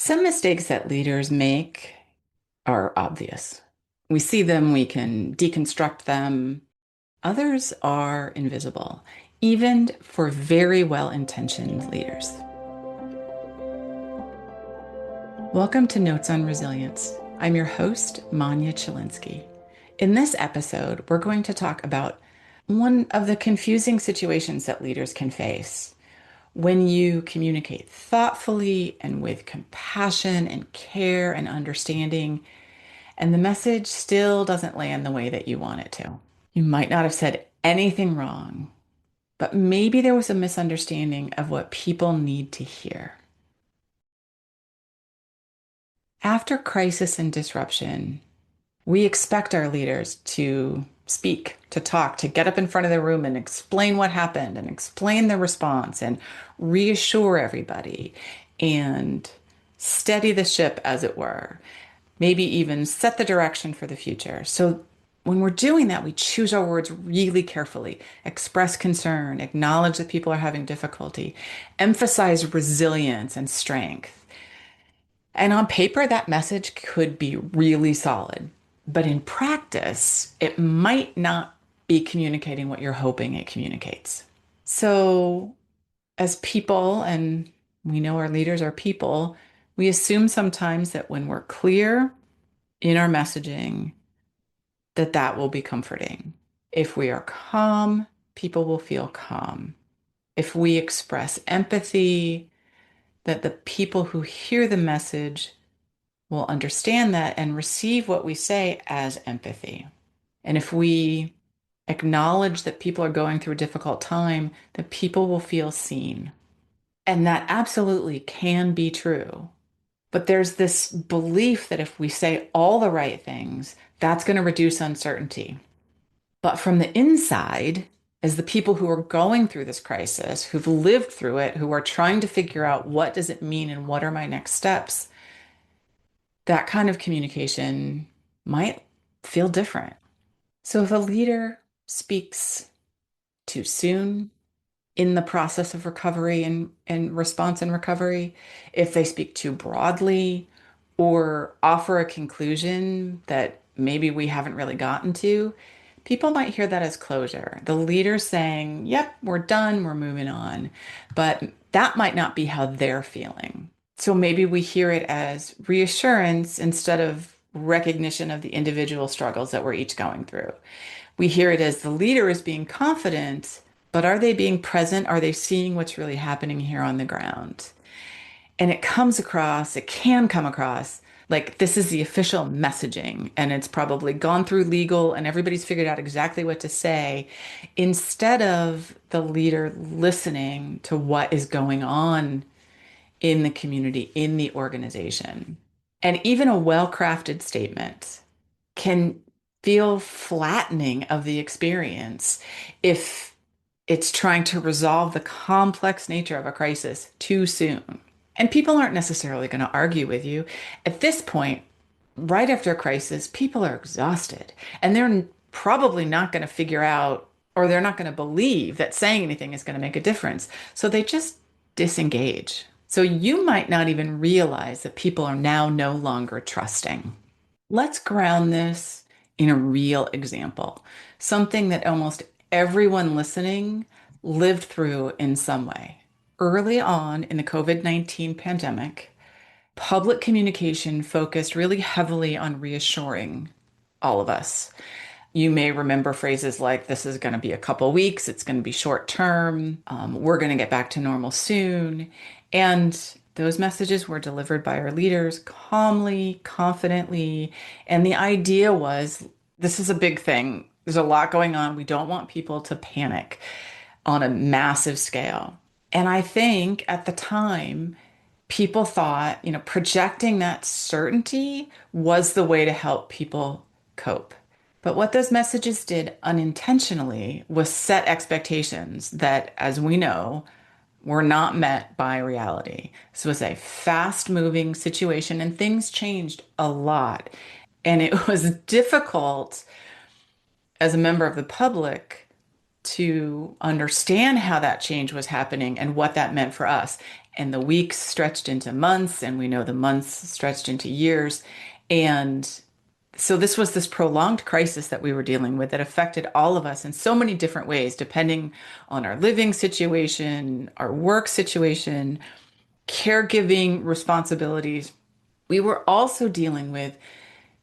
Some mistakes that leaders make are obvious. We see them, we can deconstruct them. Others are invisible, even for very well-intentioned leaders. Welcome to Notes on Resilience. I'm your host, Manya Chilinsky. In this episode, we're going to talk about one of the confusing situations that leaders can face when you communicate thoughtfully and with compassion and care and understanding, and the message still doesn't land the way that you want it to. You might not have said anything wrong, but maybe there was a misunderstanding of what people need to hear. After crisis and disruption, we expect our leaders to speak, to talk, to get up in front of the room and explain what happened and explain the response and reassure everybody and steady the ship, as it were. Maybe even set the direction for the future. So when we're doing that, we choose our words really carefully, express concern, acknowledge that people are having difficulty, emphasize resilience and strength. And on paper, that message could be really solid. But in practice, it might not be communicating what you're hoping it communicates. So, as people, and we know our leaders are people, we assume sometimes that when we're clear in our messaging, that will be comforting. If we are calm, people will feel calm. If we express empathy, that the people who hear the message will understand that and receive what we say as empathy. And if we acknowledge that people are going through a difficult time, that people will feel seen. And that absolutely can be true. But there's this belief that if we say all the right things, that's going to reduce uncertainty. But from the inside, as the people who are going through this crisis, who've lived through it, who are trying to figure out what does it mean and what are my next steps, that kind of communication might feel different. So if a leader speaks too soon in the process of recovery and response and recovery, if they speak too broadly or offer a conclusion that maybe we haven't really gotten to, people might hear that as closure. The leader saying, yep, we're done, we're moving on. But that might not be how they're feeling. So maybe we hear it as reassurance instead of recognition of the individual struggles that we're each going through. We hear it as the leader is being confident, but are they being present? Are they seeing what's really happening here on the ground? And it can come across like this is the official messaging, and it's probably gone through legal and everybody's figured out exactly what to say, instead of the leader listening to what is going on in the community, in the organization. And even a well-crafted statement can feel flattening of the experience if it's trying to resolve the complex nature of a crisis too soon. And people aren't necessarily going to argue with you. At this point, right after a crisis, people are exhausted and they're probably not going to figure out or they're not going to believe that saying anything is going to make a difference. So they just disengage. So you might not even realize that people are now no longer trusting. Let's ground this in a real example, something that almost everyone listening lived through in some way. Early on in the COVID-19 pandemic, public communication focused really heavily on reassuring all of us. You may remember phrases like, this is going to be a couple weeks, it's going to be short term, we're going to get back to normal soon. And those messages were delivered by our leaders calmly, confidently. And the idea was, this is a big thing. There's a lot going on. We don't want people to panic on a massive scale. And I think at the time, people thought, projecting that certainty was the way to help people cope. But what those messages did unintentionally was set expectations that, as we know, were not met by reality. This was a fast moving situation and things changed a lot. And it was difficult as a member of the public to understand how that change was happening and what that meant for us. And the weeks stretched into months, and we know the months stretched into years. And so this was this prolonged crisis that we were dealing with that affected all of us in so many different ways, depending on our living situation, our work situation, caregiving responsibilities. We were also dealing with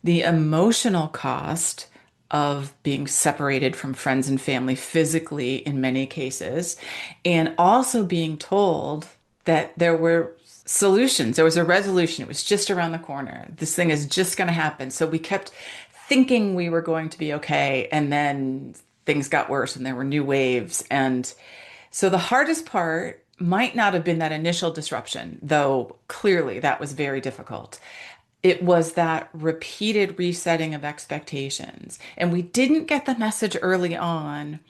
the emotional cost of being separated from friends and family physically in many cases, and also being told that there were solutions, there was a resolution, it was just around the corner. This thing is just going to happen. So we kept thinking we were going to be okay, and then things got worse and there were new waves. And so the hardest part might not have been that initial disruption, though clearly that was very difficult. It was that repeated resetting of expectations. And we didn't get the message early on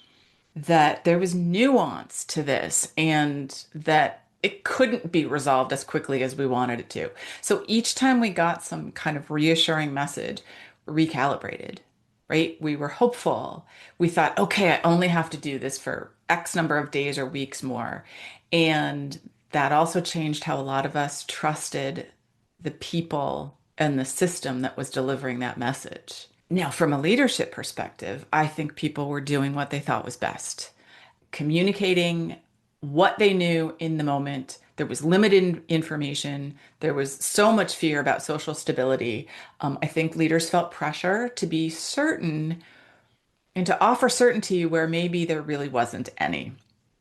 that there was nuance to this and that it couldn't be resolved as quickly as we wanted it to. So each time we got some kind of reassuring message, recalibrated, right? We were hopeful. We thought, okay, I only have to do this for X number of days or weeks more. And that also changed how a lot of us trusted the people and the system that was delivering that message. Now, from a leadership perspective, I think people were doing what they thought was best, communicating what they knew in the moment. There was limited information. There was so much fear about social stability. I think leaders felt pressure to be certain and to offer certainty where maybe there really wasn't any.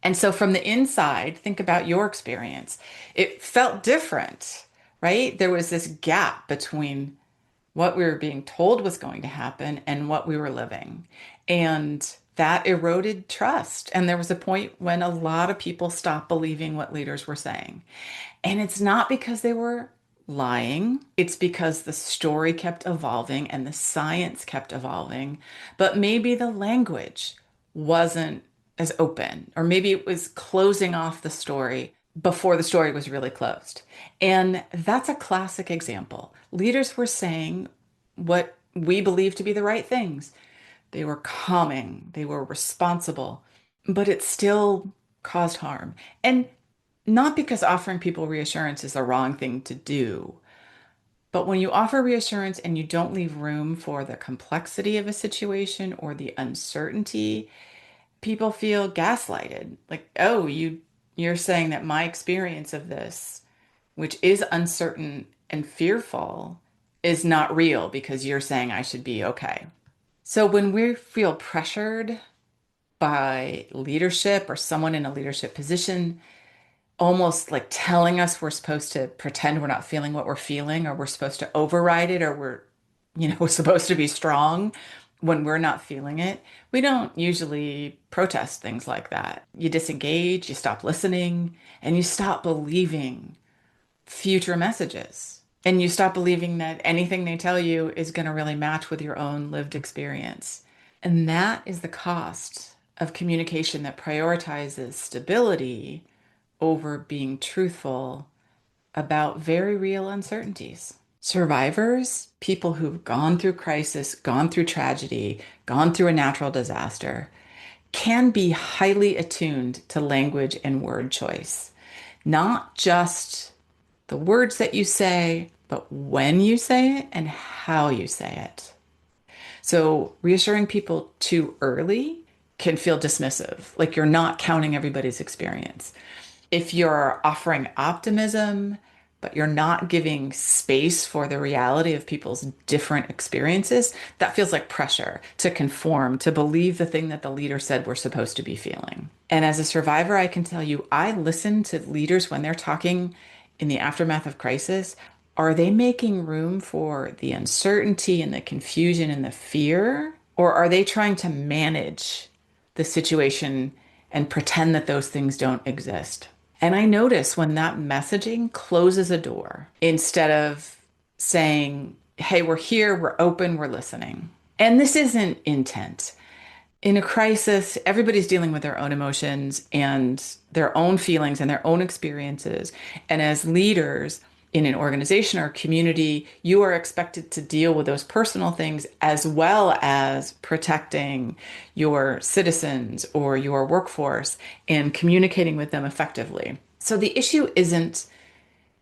And so, from the inside, think about your experience. It felt different, right? There was this gap between what we were being told was going to happen and what we were living. And that eroded trust. And there was a point when a lot of people stopped believing what leaders were saying. And it's not because they were lying, it's because the story kept evolving and the science kept evolving. But maybe the language wasn't as open, or maybe it was closing off the story before the story was really closed. And that's a classic example. Leaders were saying what we believe to be the right things. They were calming, they were responsible, but it still caused harm. And not because offering people reassurance is the wrong thing to do, but when you offer reassurance and you don't leave room for the complexity of a situation or the uncertainty, people feel gaslighted. Like, oh, you're saying that my experience of this, which is uncertain and fearful, is not real because you're saying I should be okay. So when we feel pressured by leadership or someone in a leadership position, almost like telling us we're supposed to pretend we're not feeling what we're feeling, or we're supposed to override it, or we're supposed to be strong when we're not feeling it, we don't usually protest things like that. You disengage, you stop listening, and you stop believing future messages. And you stop believing that anything they tell you is going to really match with your own lived experience. And that is the cost of communication that prioritizes stability over being truthful about very real uncertainties. Survivors, people who've gone through crisis, gone through tragedy, gone through a natural disaster, can be highly attuned to language and word choice. Not just the words that you say, but when you say it and how you say it. So reassuring people too early can feel dismissive, like you're not counting everybody's experience. If you're offering optimism, but you're not giving space for the reality of people's different experiences, that feels like pressure to conform, to believe the thing that the leader said we're supposed to be feeling. And as a survivor, I can tell you, I listen to leaders when they're talking in the aftermath of crisis. Are they making room for the uncertainty and the confusion and the fear? Or are they trying to manage the situation and pretend that those things don't exist? And I notice when that messaging closes a door instead of saying, hey, we're here, we're open, we're listening. And this isn't intent. In a crisis, everybody's dealing with their own emotions and their own feelings and their own experiences. And as leaders, in an organization or community, you are expected to deal with those personal things as well as protecting your citizens or your workforce and communicating with them effectively. So the issue isn't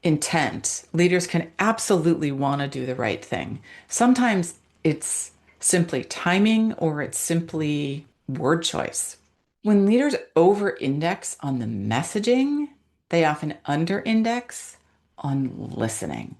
intent. Leaders can absolutely want to do the right thing. Sometimes it's simply timing or it's simply word choice. When leaders over index on the messaging, they often under index on listening.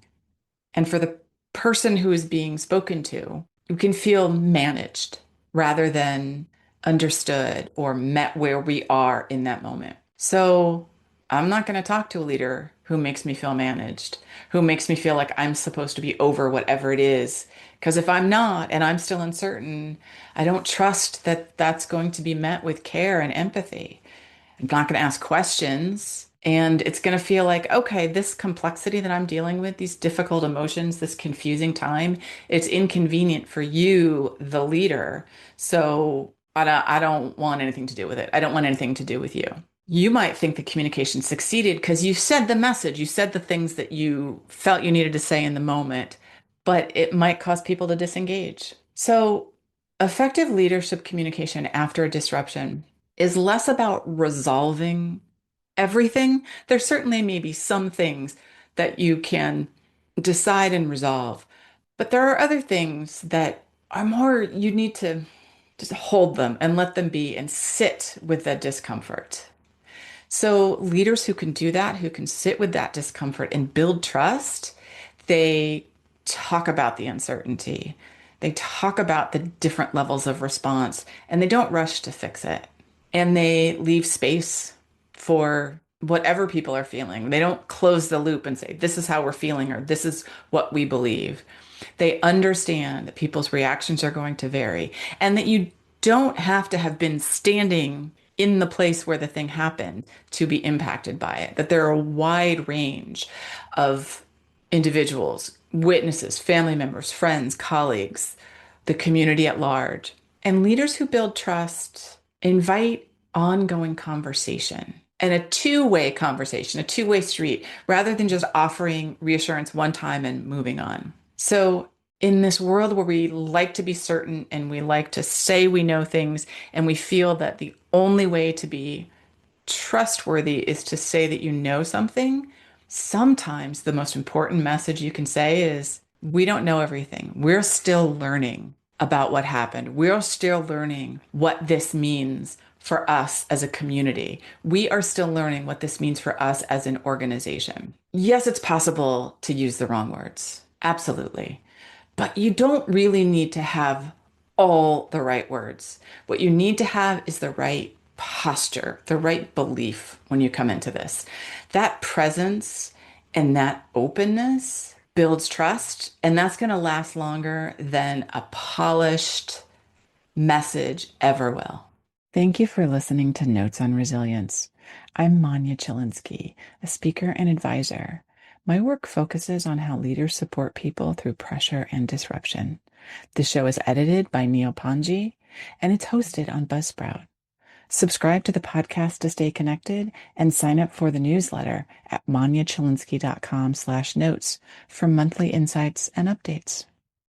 And for the person who is being spoken to, you can feel managed rather than understood or met where we are in that moment. So I'm not going to talk to a leader who makes me feel managed, who makes me feel like I'm supposed to be over whatever it is. Because if I'm not and I'm still uncertain, I don't trust that that's going to be met with care and empathy. I'm not going to ask questions. And it's going to feel like, okay, this complexity that I'm dealing with, these difficult emotions, this confusing time, it's inconvenient for you, the leader. So I don't want anything to do with it. I don't want anything to do with you. You might think the communication succeeded because you said the message, you said the things that you felt you needed to say in the moment, but it might cause people to disengage. So effective leadership communication after a disruption is less about resolving everything. There certainly may be some things that you can decide and resolve, but there are other things that are more, you need to just hold them and let them be and sit with the discomfort. So, leaders who can do that, who can sit with that discomfort and build trust, they talk about the uncertainty. They talk about the different levels of response and they don't rush to fix it. And they leave space for whatever people are feeling. They don't close the loop and say, this is how we're feeling or this is what we believe. They understand that people's reactions are going to vary and that you don't have to have been standing in the place where the thing happened to be impacted by it, that there are a wide range of individuals, witnesses, family members, friends, colleagues, the community at large. And leaders who build trust invite ongoing conversation and a two-way conversation, a two-way street, rather than just offering reassurance one time and moving on. So, in this world where we like to be certain and we like to say we know things, and we feel that the only way to be trustworthy is to say that you know something, sometimes the most important message you can say is, we don't know everything. We're still learning about what happened. We're still learning what this means for us as a community. We are still learning what this means for us as an organization. Yes, it's possible to use the wrong words. Absolutely. But you don't really need to have all the right words. What you need to have is the right posture, the right belief when you come into this. That presence and that openness builds trust, and that's going to last longer than a polished message ever will. Thank you for listening to Notes on Resilience. I'm Manya Chilinsky, a speaker and advisor. My work focuses on how leaders support people through pressure and disruption. The show is edited by Neil Panji, and it's hosted on Buzzsprout. Subscribe to the podcast to stay connected and sign up for the newsletter at manyachilinsky.com/notes for monthly insights and updates.